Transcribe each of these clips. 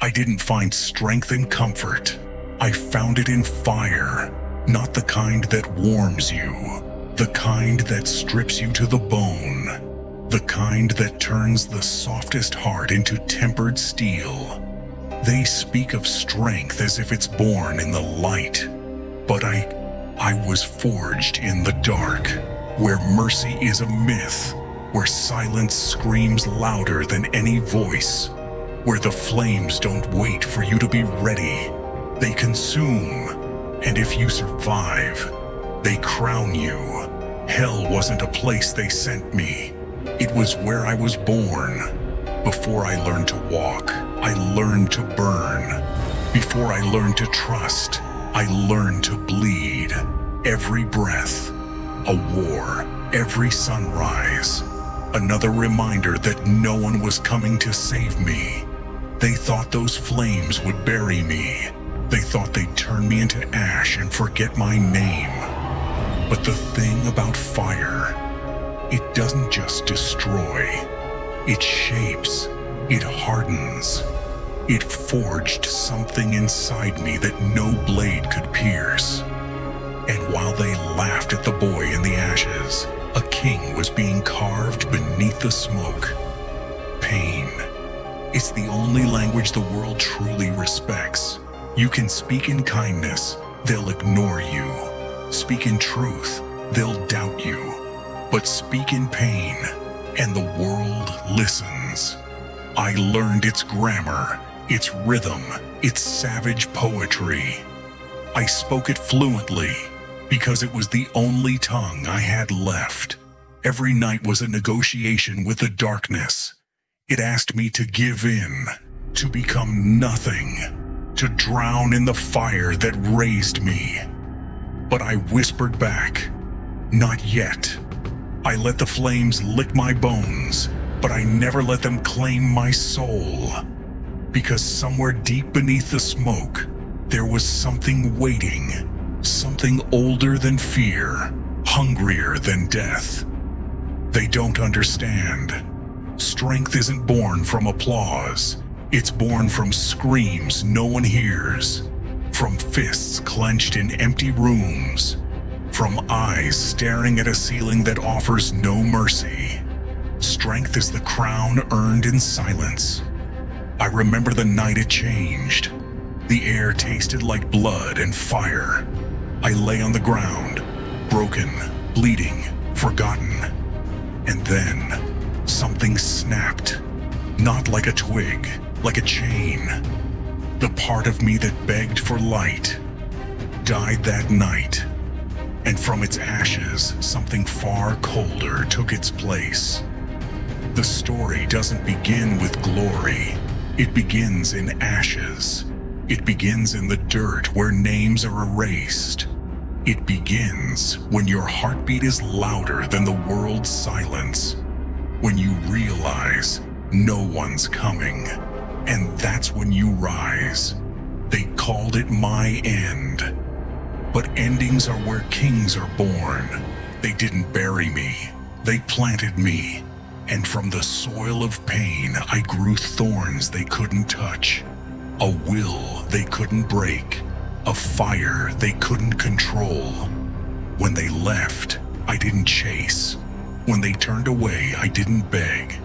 I didn't find strength in comfort. I found it in fire, not the kind that warms you, the kind that strips you to the bone, the kind that turns the softest heart into tempered steel. They speak of strength as if it's born in the light, but I was forged in the dark, where mercy is a myth, where silence screams louder than any voice, where the flames don't wait for you to be ready. They consume, and if you survive, they crown you. Hell wasn't a place they sent me. It was where I was born. Before I learned to walk, I learned to burn. Before I learned to trust, I learned to bleed. Every breath, a war. Every sunrise, another reminder that no one was coming to save me. They thought those flames would bury me. They thought they'd turn me into ash and forget my name. But the thing about fire, it doesn't just destroy. It shapes, it hardens. It forged something inside me that no blade could pierce. And while they laughed at the boy in the ashes, a king was being carved beneath the smoke. Pain. It's the only language the world truly respects. You can speak in kindness, they'll ignore you. Speak in truth, they'll doubt you. But speak in pain, and the world listens. I learned its grammar, its rhythm, its savage poetry. I spoke it fluently, because it was the only tongue I had left. Every night was a negotiation with the darkness. It asked me to give in, to become nothing, to drown in the fire that raised me. But I whispered back, not yet. I let the flames lick my bones, but I never let them claim my soul. Because somewhere deep beneath the smoke, there was something waiting. Something older than fear, hungrier than death. They don't understand. Strength isn't born from applause. It's born from screams no one hears, from fists clenched in empty rooms, from eyes staring at a ceiling that offers no mercy. Strength is the crown earned in silence. I remember the night it changed. The air tasted like blood and fire. I lay on the ground, broken, bleeding, forgotten. And then, something snapped. Not like a twig, like a chain. The part of me that begged for light died that night. And from its ashes, something far colder took its place. The story doesn't begin with glory. It begins in ashes. It begins in the dirt where names are erased. It begins when your heartbeat is louder than the world's silence. When you realize no one's coming. And that's when you rise. They called it my end. But endings are where kings are born. They didn't bury me. They planted me. And from the soil of pain, I grew thorns they couldn't touch. A will they couldn't break, a fire they couldn't control. When they left, I didn't chase. When they turned away, I didn't beg.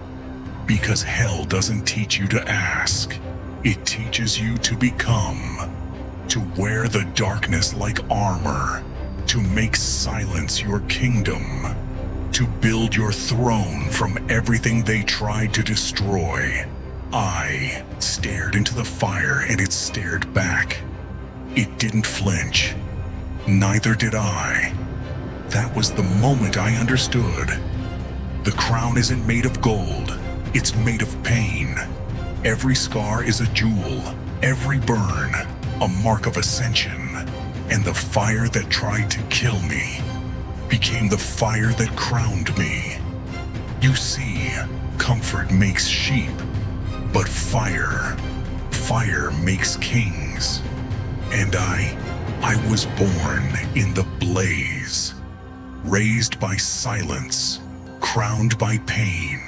Because hell doesn't teach you to ask. It teaches you to become. To wear the darkness like armor. To make silence your kingdom. To build your throne from everything they tried to destroy. I stared into the fire and it stared back. It didn't flinch. Neither did I. That was the moment I understood. The crown isn't made of gold. It's made of pain. Every scar is a jewel. Every burn, a mark of ascension. And the fire that tried to kill me became the fire that crowned me. You see, comfort makes sheep. But fire makes kings. And I was born in the blaze, raised by silence, crowned by pain.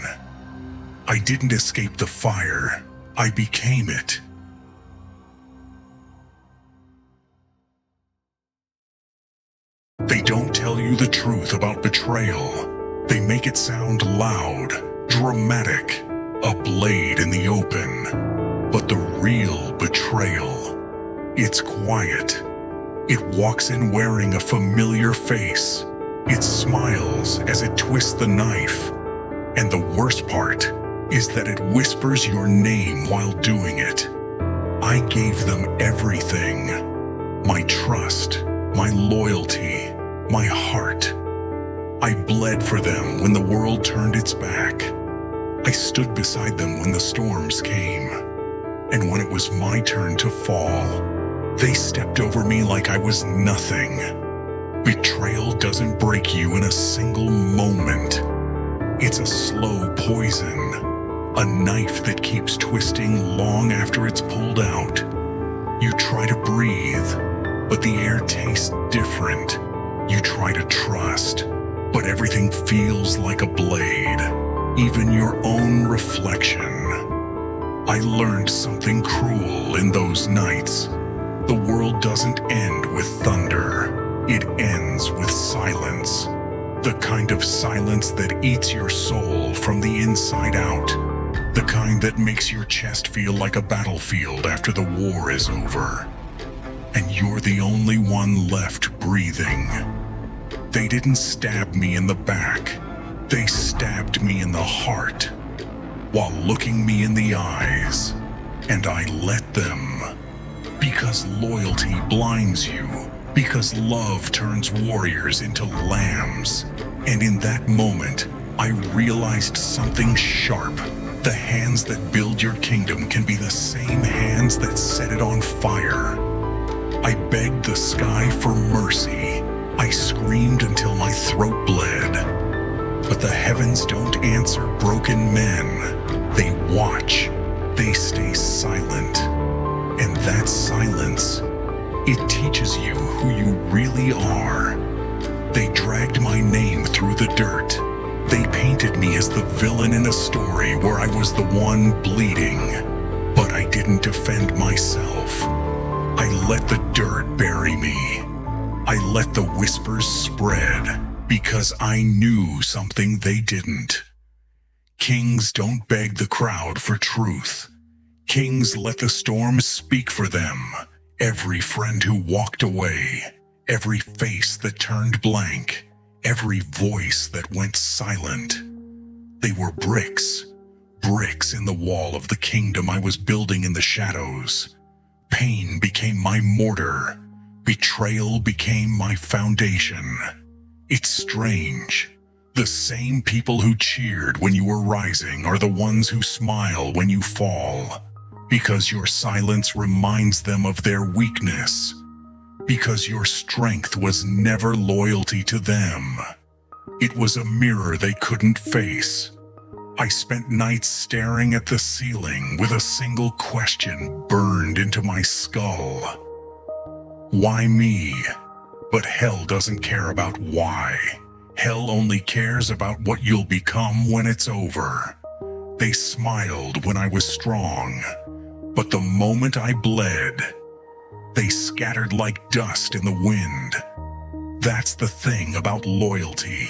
I didn't escape the fire, I became it. They don't tell you the truth about betrayal. They make it sound loud, dramatic, a blade in the open. But the real betrayal, it's quiet. It walks in wearing a familiar face. It smiles as it twists the knife. And the worst part is that it whispers your name while doing it. I gave them everything. My trust, my loyalty, my heart. I bled for them when the world turned its back. I stood beside them when the storms came. And when it was my turn to fall, they stepped over me like I was nothing. Betrayal doesn't break you in a single moment. It's a slow poison, a knife that keeps twisting long after it's pulled out. You try to breathe, but the air tastes different. You try to trust, but everything feels like a blade, even your own reflection. I learned something cruel in those nights. The world doesn't end with thunder. It ends with silence. The kind of silence that eats your soul from the inside out. The kind that makes your chest feel like a battlefield after the war is over. And you're the only one left breathing. They didn't stab me in the back. They stabbed me in the heart, while looking me in the eyes. And I let them. Because loyalty blinds you. Because love turns warriors into lambs. And in that moment, I realized something sharp. The hands that build your kingdom can be the same hands that set it on fire. I begged the sky for mercy. I screamed until my throat bled. But the heavens don't answer broken men. They watch. They stay silent. And that silence, it teaches you who you really are. They dragged my name through the dirt. They painted me as the villain in a story where I was the one bleeding. But I didn't defend myself. I let the dirt bury me. I let the whispers spread because I knew something they didn't. Kings don't beg the crowd for truth. Kings let the storms speak for them. Every friend who walked away, every face that turned blank, every voice that went silent. They were bricks, bricks in the wall of the kingdom I was building in the shadows. Pain became my mortar. Betrayal became my foundation. It's strange. The same people who cheered when you were rising are the ones who smile when you fall. Because your silence reminds them of their weakness. Because your strength was never loyalty to them. It was a mirror they couldn't face. I spent nights staring at the ceiling with a single question burned into my skull. Why me? But hell doesn't care about why. Hell only cares about what you'll become when it's over. They smiled when I was strong. But the moment I bled, they scattered like dust in the wind. That's the thing about loyalty.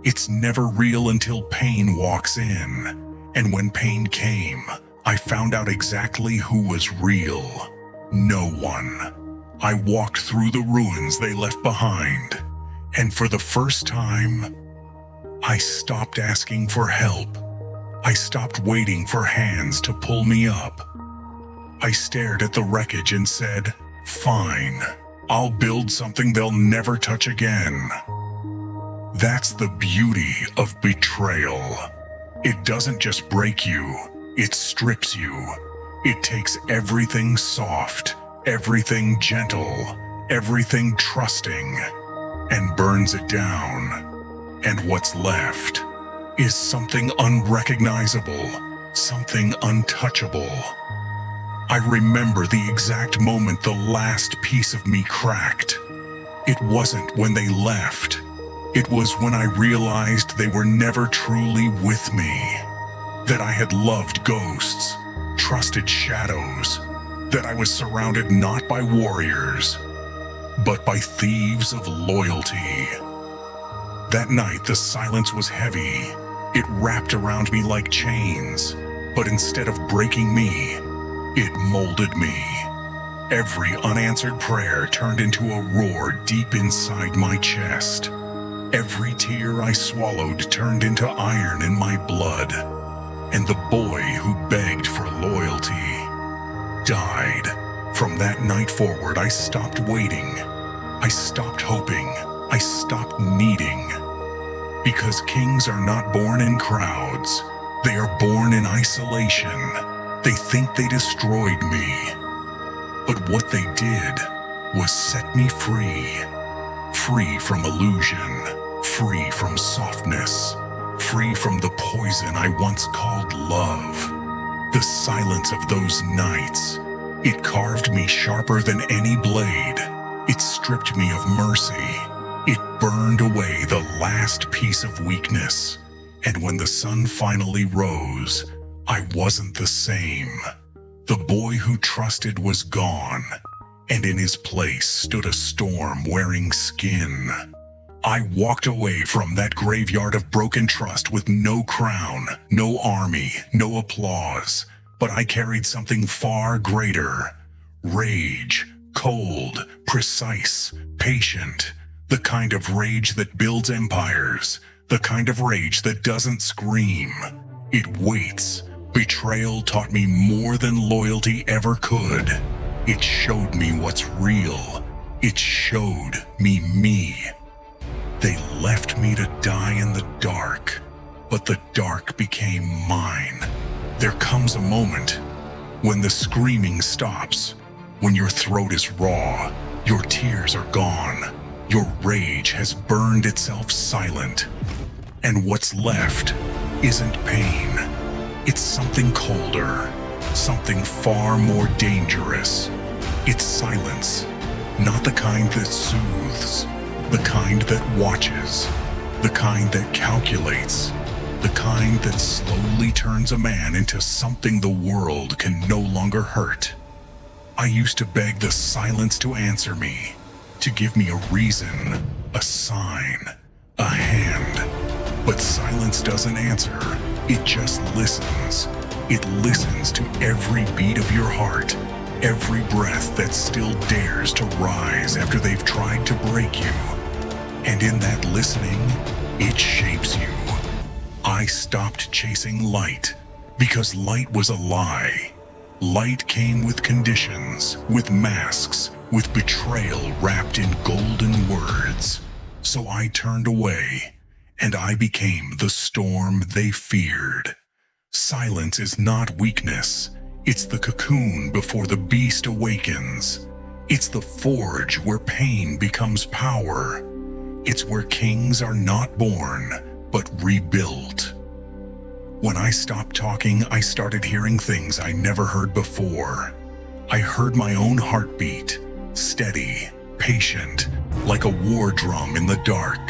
It's never real until pain walks in. And when pain came, I found out exactly who was real. No one. I walked through the ruins they left behind. And for the first time, I stopped asking for help. I stopped waiting for hands to pull me up. I stared at the wreckage and said, "Fine, I'll build something they'll never touch again." That's the beauty of betrayal. It doesn't just break you, it strips you. It takes everything soft, everything gentle, everything trusting, and burns it down. And what's left is something unrecognizable, something untouchable. I remember the exact moment the last piece of me cracked. It wasn't when they left. It was when I realized they were never truly with me. That I had loved ghosts, trusted shadows, that I was surrounded not by warriors, but by thieves of loyalty. That night, the silence was heavy. It wrapped around me like chains, but instead of breaking me, it molded me. Every unanswered prayer turned into a roar deep inside my chest. Every tear I swallowed turned into iron in my blood. And the boy who begged for loyalty died. From that night forward, I stopped waiting. I stopped hoping. I stopped needing. Because kings are not born in crowds. They are born in isolation. They think they destroyed me. But what they did was set me free. Free from illusion. Free from softness. Free from the poison I once called love. The silence of those nights. It carved me sharper than any blade. It stripped me of mercy. It burned away the last piece of weakness. And when the sun finally rose, I wasn't the same. The boy who trusted was gone, and in his place stood a storm wearing skin. I walked away from that graveyard of broken trust with no crown, no army, no applause, but I carried something far greater. Rage, cold, precise, patient. The kind of rage that builds empires. The kind of rage that doesn't scream. It waits. Betrayal taught me more than loyalty ever could. It showed me what's real. It showed me me. They left me to die in the dark, but the dark became mine. There comes a moment when the screaming stops, when your throat is raw, your tears are gone, your rage has burned itself silent, and what's left isn't pain. It's something colder, something far more dangerous. It's silence, not the kind that soothes, the kind that watches, the kind that calculates, the kind that slowly turns a man into something the world can no longer hurt. I used to beg the silence to answer me, to give me a reason, a sign, a hand. But silence doesn't answer, it just listens. It listens to every beat of your heart, every breath that still dares to rise after they've tried to break you. And in that listening, it shapes you. I stopped chasing light because light was a lie. Light came with conditions, with masks, with betrayal wrapped in golden words. So I turned away, and I became the storm they feared. Silence is not weakness. It's the cocoon before the beast awakens. It's the forge where pain becomes power. It's where kings are not born, but rebuilt. When I stopped talking, I started hearing things I never heard before. I heard my own heartbeat, steady, patient, like a war drum in the dark.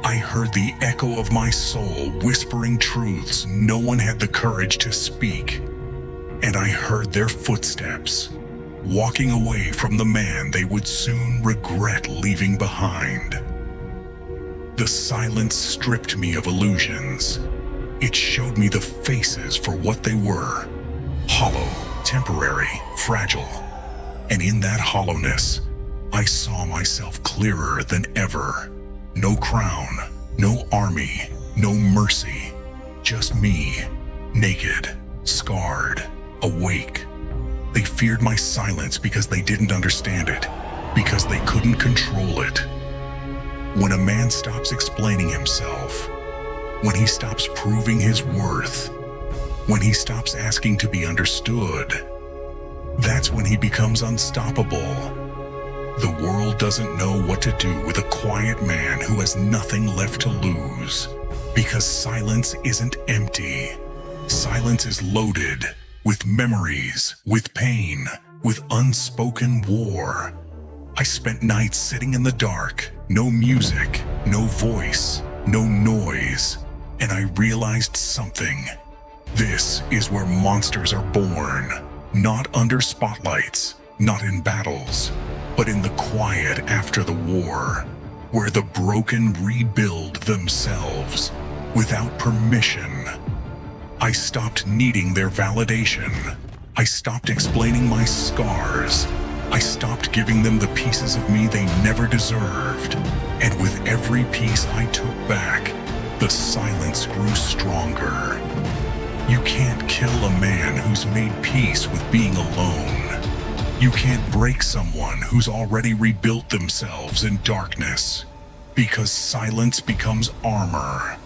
I heard the echo of my soul whispering truths no one had the courage to speak. And I heard their footsteps, walking away from the man they would soon regret leaving behind. The silence stripped me of illusions. It showed me the faces for what they were. Hollow, temporary, fragile. And in that hollowness, I saw myself clearer than ever. No crown, no army, no mercy. Just me, naked, scarred, awake. They feared my silence because they didn't understand it, because they couldn't control it. When a man stops explaining himself, when he stops proving his worth, when he stops asking to be understood, that's when he becomes unstoppable. The world doesn't know what to do with a quiet man who has nothing left to lose, because silence isn't empty. Silence is loaded with memories, with pain, with unspoken war. I spent nights sitting in the dark, no music, no voice, no noise, and I realized something. This is where monsters are born, not under spotlights, not in battles, but in the quiet after the war, where the broken rebuild themselves without permission. I stopped needing their validation. I stopped explaining my scars. I stopped giving them the pieces of me they never deserved. And with every piece I took back, the silence grew stronger. You can't kill a man who's made peace with being alone. You can't break someone who's already rebuilt themselves in darkness, because silence becomes armor,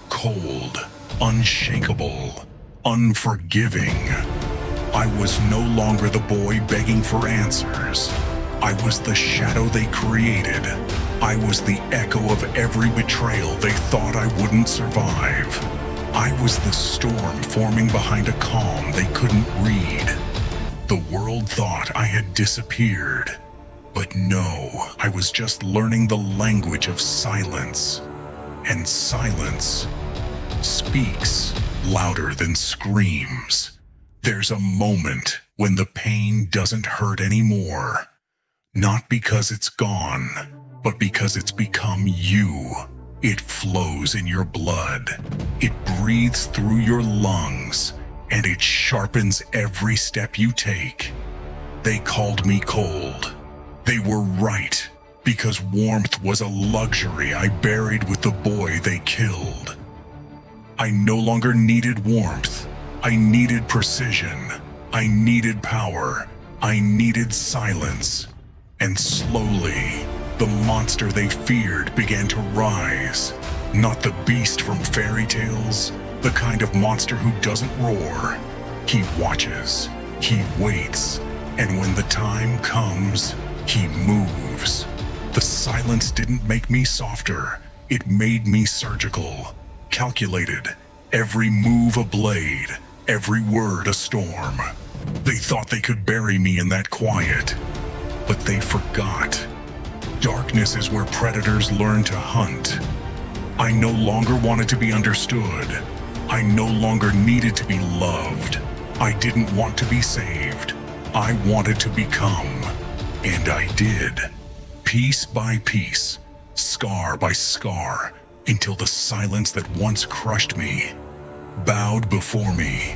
cold, unshakable, unforgiving. I was no longer the boy begging for answers. I was the shadow they created. I was the echo of every betrayal they thought I wouldn't survive. I was the storm forming behind a calm they couldn't read. The world thought I had disappeared. But no, I was just learning the language of silence. And silence speaks louder than screams. There's a moment when the pain doesn't hurt anymore. Not because it's gone, but because it's become you. It flows in your blood. It breathes through your lungs, and it sharpens every step you take. They called me cold. They were right, because warmth was a luxury I buried with the boy they killed. I no longer needed warmth. I needed precision. I needed power. I needed silence. And slowly, the monster they feared began to rise. Not the beast from fairy tales, the kind of monster who doesn't roar. He watches, he waits, and when the time comes, he moves. The silence didn't make me softer, it made me surgical, calculated, every move a blade, every word a storm. They thought they could bury me in that quiet, but they forgot. Darkness is where predators learn to hunt. I no longer wanted to be understood. I no longer needed to be loved. I didn't want to be saved. I wanted to become. And I did. Piece by piece, scar by scar, until the silence that once crushed me bowed before me.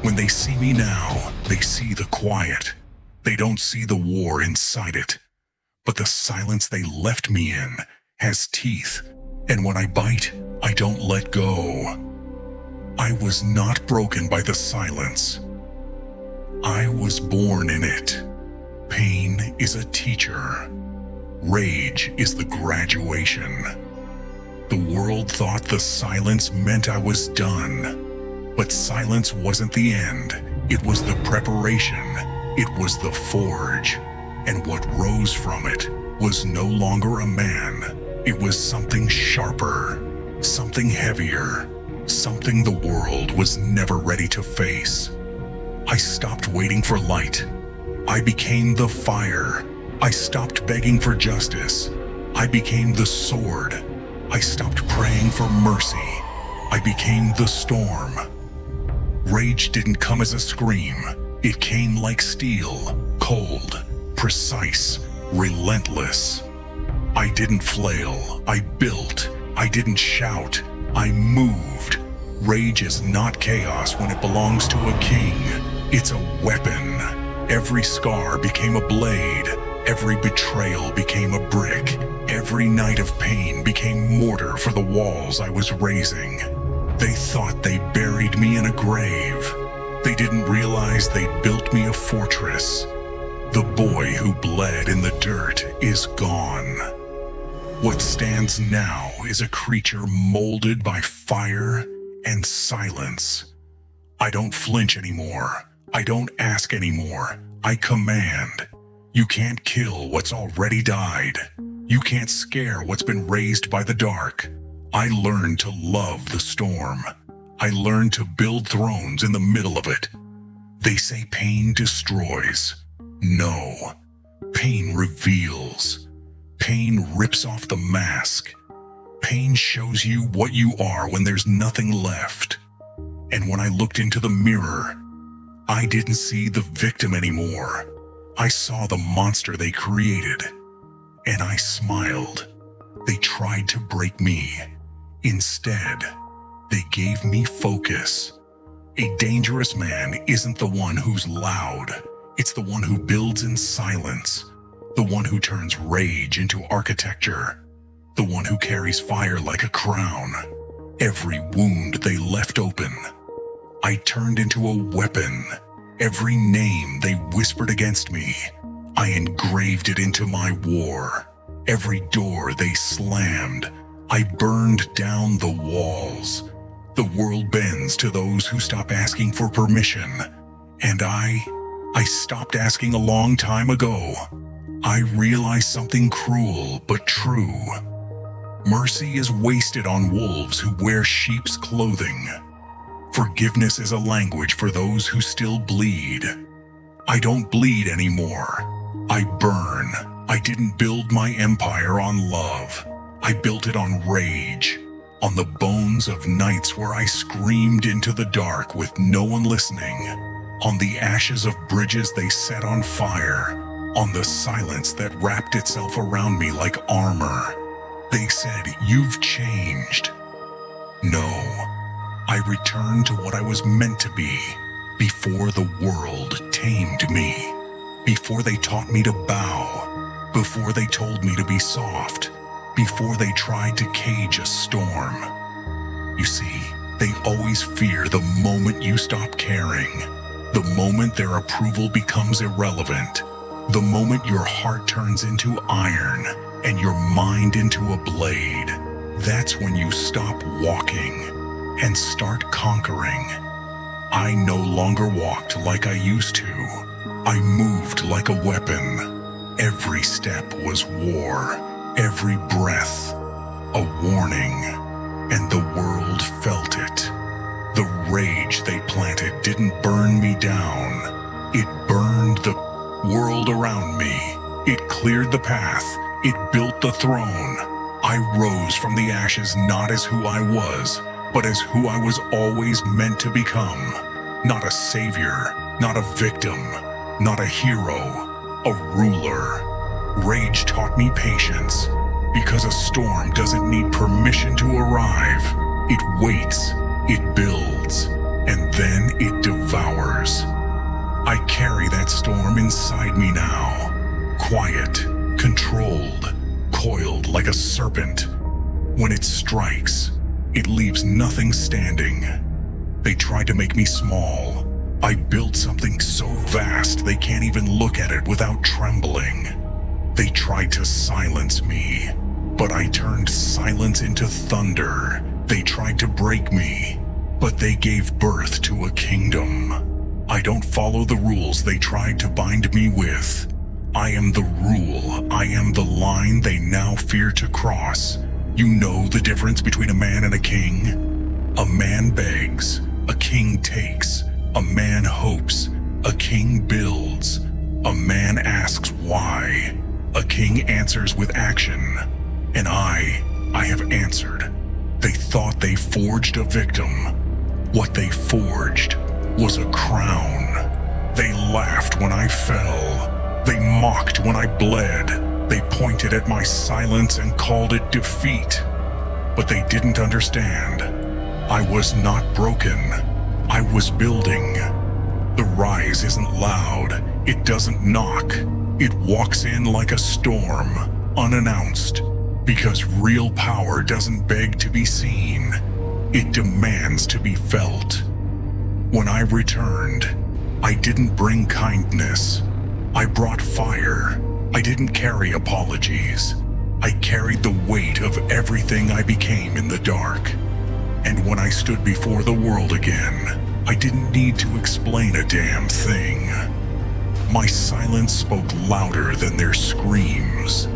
When they see me now, they see the quiet. They don't see the war inside it. But the silence they left me in has teeth, and when I bite, I don't let go. I was not broken by the silence. I was born in it. Pain is a teacher. Rage is the graduation. The world thought the silence meant I was done. But silence wasn't the end. It was the preparation. It was the forge. And what rose from it was no longer a man. It was something sharper, something heavier, something the world was never ready to face. I stopped waiting for light. I became the fire. I stopped begging for justice. I became the sword. I stopped praying for mercy. I became the storm. Rage didn't come as a scream. It came like steel, cold, precise, relentless. I didn't flail. I built. I didn't shout. I moved. Rage is not chaos when it belongs to a king. It's a weapon. Every scar became a blade. Every betrayal became a brick. Every night of pain became mortar for the walls I was raising. They thought they buried me in a grave. They didn't realize they'd built me a fortress. The boy who bled in the dirt is gone. What stands now is a creature molded by fire and silence. I don't flinch anymore. I don't ask anymore. I command. You can't kill what's already died. You can't scare what's been raised by the dark. I learned to love the storm. I learned to build thrones in the middle of it. They say pain destroys. No. Pain reveals. Pain rips off the mask. Pain shows you what you are when there's nothing left. And when I looked into the mirror, I didn't see the victim anymore. I saw the monster they created, and I smiled. They tried to break me. Instead, they gave me focus. A dangerous man isn't the one who's loud. It's the one who builds in silence, the one who turns rage into architecture, the one who carries fire like a crown. Every wound they left open, I turned into a weapon. Every name they whispered against me, I engraved it into my war. Every door they slammed, I burned down the walls. The world bends to those who stop asking for permission. And I stopped asking a long time ago. I realized something cruel but true. Mercy is wasted on wolves who wear sheep's clothing. Forgiveness is a language for those who still bleed. I don't bleed anymore. I burn. I didn't build my empire on love. I built it on rage, on the bones of nights where I screamed into the dark with no one listening, on the ashes of bridges they set on fire, on the silence that wrapped itself around me like armor. They said, "You've changed." No, I returned to what I was meant to be before the world tamed me, before they taught me to bow, before they told me to be soft, before they tried to cage a storm. You see, they always fear the moment you stop caring, the moment their approval becomes irrelevant, the moment your heart turns into iron and your mind into a blade. That's when you stop walking and start conquering. I no longer walked like I used to. I moved like a weapon. Every step was war, every breath a warning, and the world felt it. The rage they planted didn't burn me down. It burned the world around me. It cleared the path. It built the throne. I rose from the ashes not as who I was, but as who I was always meant to become. Not a savior, not a victim, not a hero, a ruler. Rage taught me patience, because a storm doesn't need permission to arrive. It waits, it builds, and then it devours. I carry that storm inside me now, quiet, controlled, coiled like a serpent. When it strikes, it leaves nothing standing. They tried to make me small. I built something so vast they can't even look at it without trembling. They tried to silence me, but I turned silence into thunder. They tried to break me, but they gave birth to a kingdom. I don't follow the rules they tried to bind me with. I am the rule. I am the line they now fear to cross. You know the difference between a man and a king? A man begs, a king takes. A man hopes, a king builds. A man asks why. A king answers with action. And I have answered. They thought they forged a victim. What they forged was a crown. They laughed when I fell. They mocked when I bled. They pointed at my silence and called it defeat. But they didn't understand. I was not broken. I was building. The rise isn't loud. It doesn't knock. It walks in like a storm, unannounced. Because real power doesn't beg to be seen. It demands to be felt. When I returned, I didn't bring kindness. I brought fire. I didn't carry apologies. I carried the weight of everything I became in the dark. And when I stood before the world again, I didn't need to explain a damn thing. My silence spoke louder than their screams.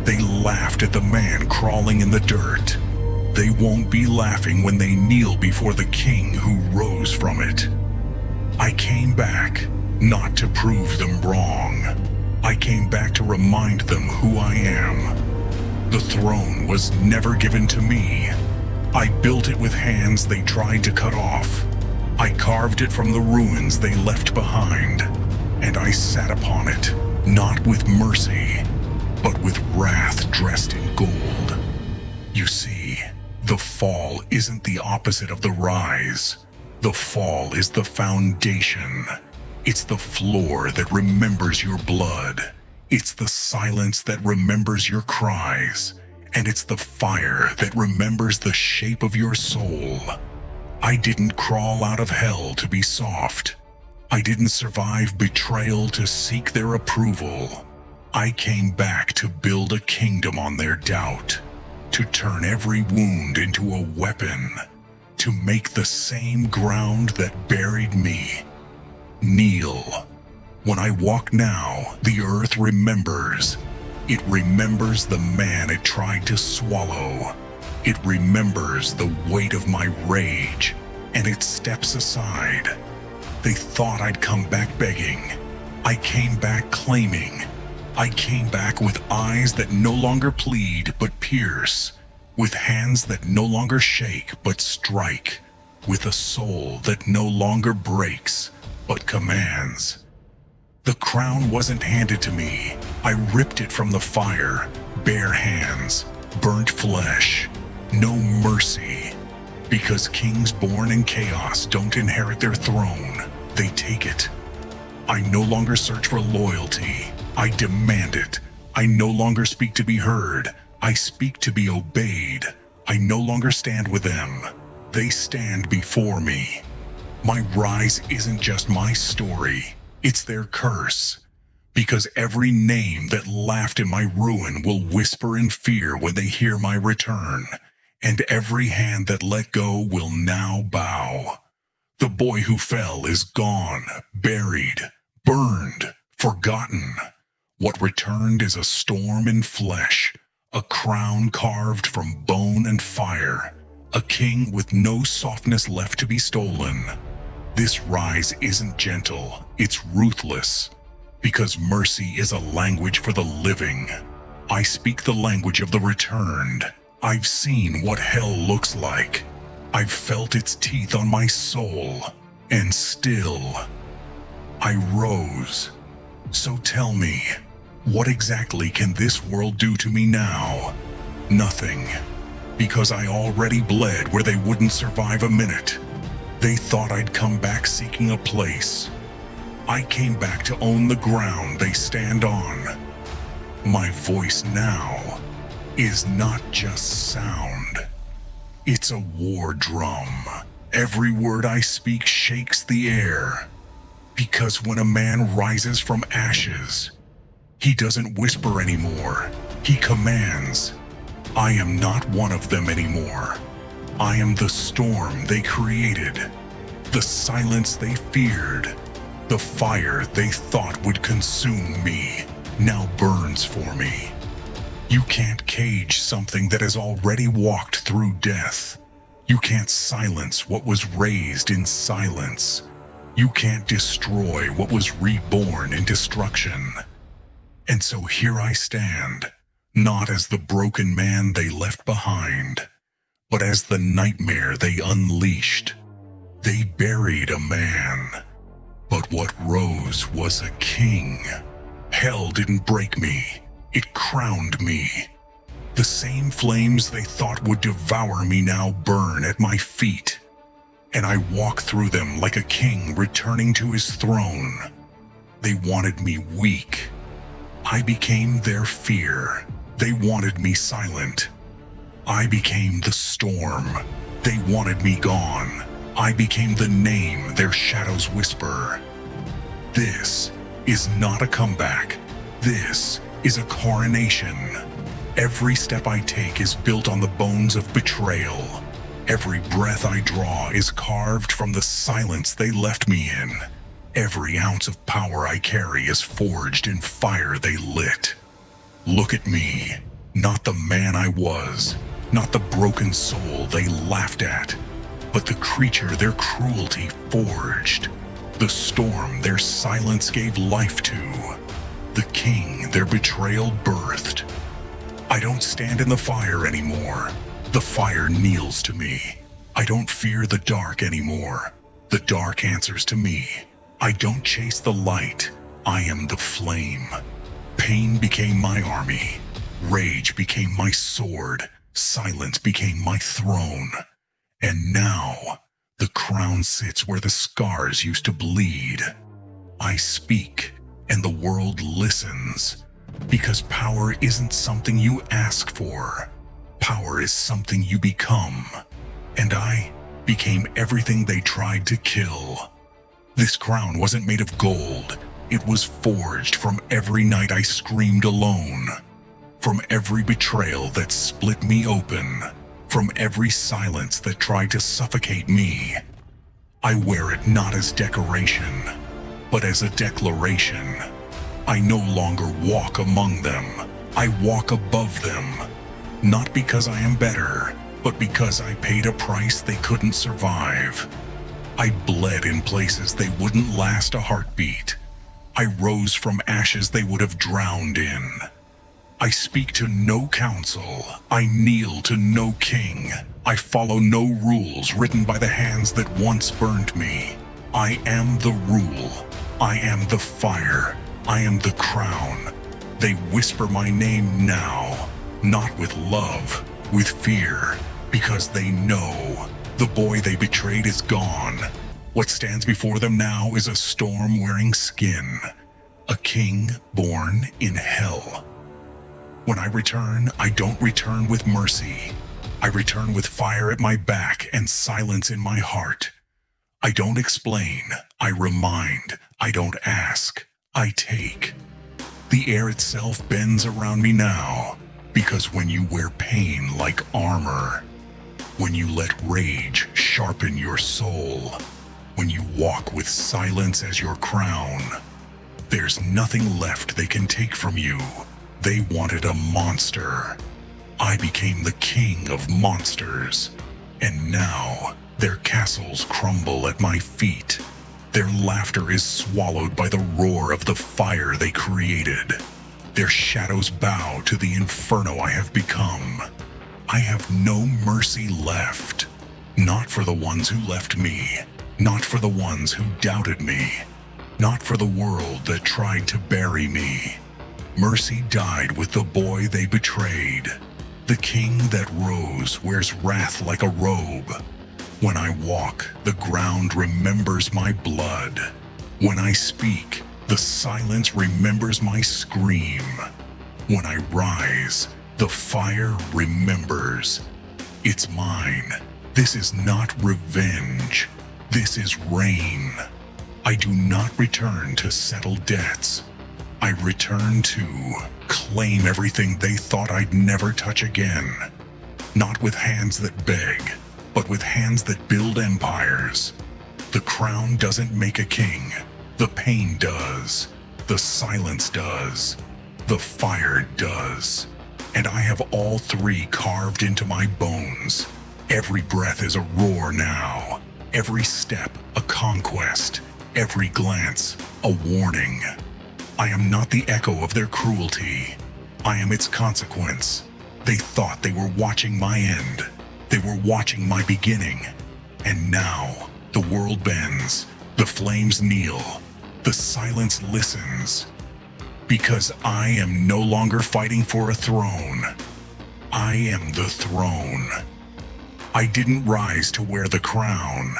They laughed at the man crawling in the dirt. They won't be laughing when they kneel before the king who rose from it. I came back, not to prove them wrong. I came back to remind them who I am. The throne was never given to me. I built it with hands they tried to cut off. I carved it from the ruins they left behind. and I sat upon it, not with mercy, but with wrath dressed in gold. You see, the fall isn't the opposite of the rise. The fall is the foundation. It's the floor that remembers your blood. It's the silence that remembers your cries. And it's the fire that remembers the shape of your soul. I didn't crawl out of hell to be soft. I didn't survive betrayal to seek their approval. I came back to build a kingdom on their doubt, to turn every wound into a weapon, to make the same ground that buried me kneel. When I walk now, the earth remembers. It remembers the man it tried to swallow. It remembers the weight of my rage, and it steps aside. They thought I'd come back begging. I came back claiming. I came back with eyes that no longer plead but pierce, with hands that no longer shake but strike, with a soul that no longer breaks but commands. The crown wasn't handed to me. I ripped it from the fire, bare hands, burnt flesh, no mercy. Because kings born in chaos don't inherit their throne, they take it. I no longer search for loyalty. I demand it. I no longer speak to be heard. I speak to be obeyed. I no longer stand with them. They stand before me. My rise isn't just my story. It's their curse. Because every name that laughed in my ruin will whisper in fear when they hear my return. And every hand that let go will now bow. The boy who fell is gone, buried, burned, forgotten. What returned is a storm in flesh, a crown carved from bone and fire, a king with no softness left to be stolen. This rise isn't gentle, it's ruthless, because mercy is a language for the living. I speak the language of the returned. I've seen what hell looks like. I've felt its teeth on my soul, and still, I rose. So tell me, what exactly can this world do to me now? Nothing, because I already bled where they wouldn't survive a minute. They thought I'd come back seeking a place. I came back to own the ground they stand on. My voice now is not just sound. It's a war drum. Every word I speak shakes the air. Because when a man rises from ashes, he doesn't whisper anymore. He commands. I am not one of them anymore. I am the storm they created, the silence they feared. The fire they thought would consume me now burns for me. You can't cage something that has already walked through death. You can't silence what was raised in silence. You can't destroy what was reborn in destruction. And so here I stand, not as the broken man they left behind, but as the nightmare they unleashed. They buried a man, but what rose was a king. Hell didn't break me, it crowned me. The same flames they thought would devour me now burn at my feet, and I walk through them like a king returning to his throne. They wanted me weak. I became their fear. They wanted me silent. I became the storm. They wanted me gone. I became the name their shadows whisper. This is not a comeback. This is a coronation. Every step I take is built on the bones of betrayal. Every breath I draw is carved from the silence they left me in. Every ounce of power I carry is forged in fire they lit. Look at me, not the man I was, not the broken soul they laughed at, but the creature their cruelty forged, the storm their silence gave life to, the king their betrayal birthed. I don't stand in the fire anymore. The fire kneels to me. I don't fear the dark anymore. The dark answers to me. I don't chase the light. I am the flame. Pain became my army. Rage became my sword. Silence became my throne. And now, the crown sits where the scars used to bleed. I speak, and the world listens. Because power isn't something you ask for. Power is something you become. And I became everything they tried to kill. This crown wasn't made of gold. It was forged from every night I screamed alone. From every betrayal that split me open. From every silence that tried to suffocate me. I wear it not as decoration, but as a declaration. I no longer walk among them. I walk above them. Not because I am better, but because I paid a price they couldn't survive. I bled in places they wouldn't last a heartbeat. I rose from ashes they would have drowned in. I speak to no council. I kneel to no king. I follow no rules written by the hands that once burned me. I am the rule. I am the fire. I am the crown. They whisper my name now, not with love, with fear, because they know the boy they betrayed is gone. What stands before them now is a storm-wearing skin, a king born in hell. When I return, I don't return with mercy. I return with fire at my back and silence in my heart. I don't explain, I remind, I don't ask, I take. The air itself bends around me now, because when you wear pain like armor, when you let rage sharpen your soul, when you walk with silence as your crown, there's nothing left they can take from you. They wanted a monster. I became the king of monsters. And now, their castles crumble at my feet. Their laughter is swallowed by the roar of the fire they created. Their shadows bow to the inferno I have become. I have no mercy left. Not for the ones who left me. Not for the ones who doubted me. Not for the world that tried to bury me. Mercy died with the boy they betrayed. The king that rose wears wrath like a robe. When I walk, the ground remembers my blood. When I speak, the silence remembers my scream. When I rise, the fire remembers. It's mine. This is not revenge. This is reign. I do not return to settle debts. I return to claim everything they thought I'd never touch again. Not with hands that beg, but with hands that build empires. The crown doesn't make a king. The pain does. The silence does. The fire does. And I have all three carved into my bones. Every breath is a roar now. Every step, a conquest. Every glance, a warning. I am not the echo of their cruelty. I am its consequence. They thought they were watching my end. They were watching my beginning. And now, the world bends. The flames kneel. The silence listens. Because I am no longer fighting for a throne. I am the throne. I didn't rise to wear the crown.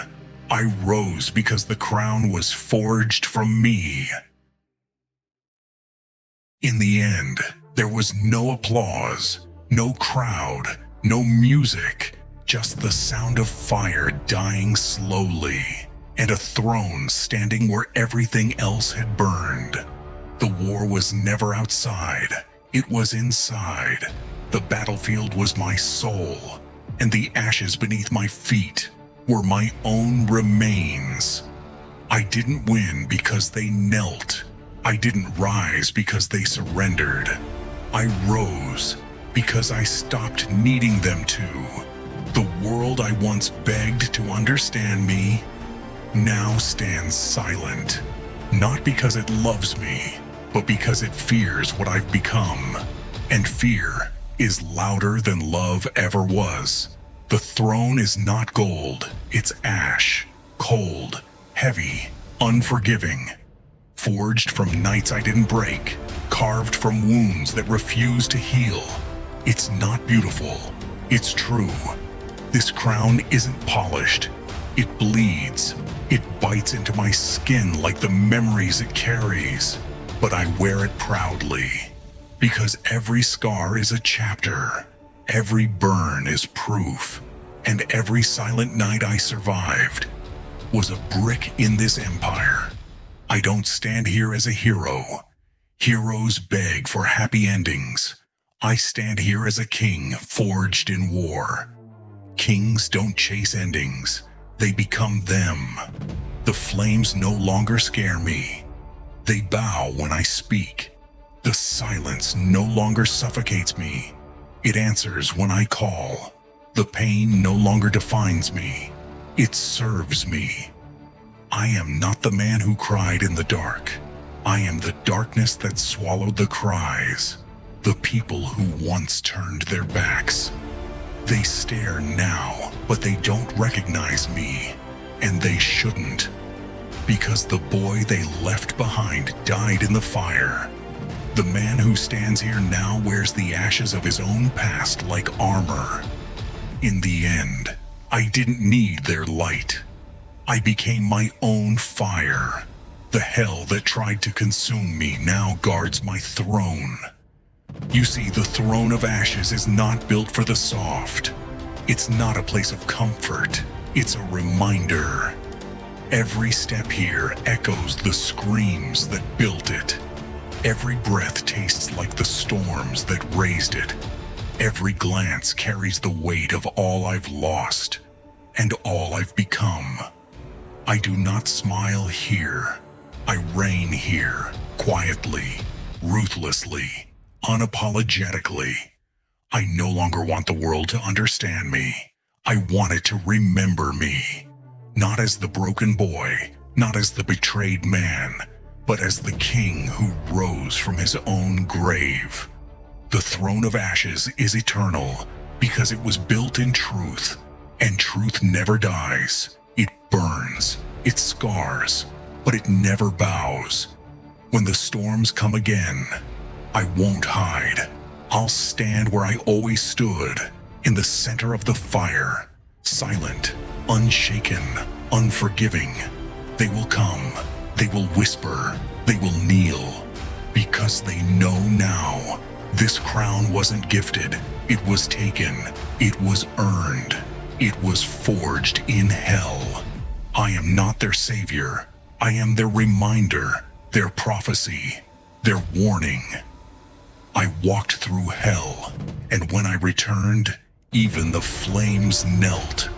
I rose because the crown was forged from me. In the end, there was no applause, no crowd, no music, just the sound of fire dying slowly, and a throne standing where everything else had burned. The war was never outside, it was inside. The battlefield was my soul, and the ashes beneath my feet were my own remains. I didn't win because they knelt. I didn't rise because they surrendered. I rose because I stopped needing them to. The world I once begged to understand me now stands silent. Not because it loves me, but because it fears what I've become. And fear is louder than love ever was. The throne is not gold, it's ash, cold, heavy, unforgiving. forged from nights I didn't break, carved from wounds that refuse to heal. It's not beautiful. It's true. This crown isn't polished. It bleeds. It bites into my skin like the memories it carries. But I wear it proudly, because every scar is a chapter. Every burn is proof. And every silent night I survived was a brick in this empire. I don't stand here as a hero. Heroes beg for happy endings. I stand here as a king forged in war. Kings don't chase endings. They become them. The flames no longer scare me. They bow when I speak. The silence no longer suffocates me. It answers when I call. The pain no longer defines me. It serves me. I am not the man who cried in the dark. I am the darkness that swallowed the cries. The people who once turned their backs. They stare now, but they don't recognize me. And they shouldn't. Because the boy they left behind died in the fire. The man who stands here now wears the ashes of his own past like armor. In the end, I didn't need their light. I became my own fire. The hell that tried to consume me now guards my throne. You see, the throne of ashes is not built for the soft. It's not a place of comfort. It's a reminder. Every step here echoes the screams that built it. Every breath tastes like the storms that raised it. Every glance carries the weight of all I've lost and all I've become. I do not smile here. I reign here, quietly, ruthlessly, unapologetically. I no longer want the world to understand me. I want it to remember me. Not as the broken boy, not as the betrayed man, but as the king who rose from his own grave. The throne of ashes is eternal because it was built in truth, and truth never dies. It burns, it scars, but it never bows. When the storms come again, I won't hide. I'll stand where I always stood, in the center of the fire, silent, unshaken, unforgiving. They will come, they will whisper, they will kneel, because they know now. This crown wasn't gifted, it was taken, it was earned, it was forged in hell. I am not their savior, I am their reminder, their prophecy, their warning. I walked through hell, and when I returned, even the flames knelt.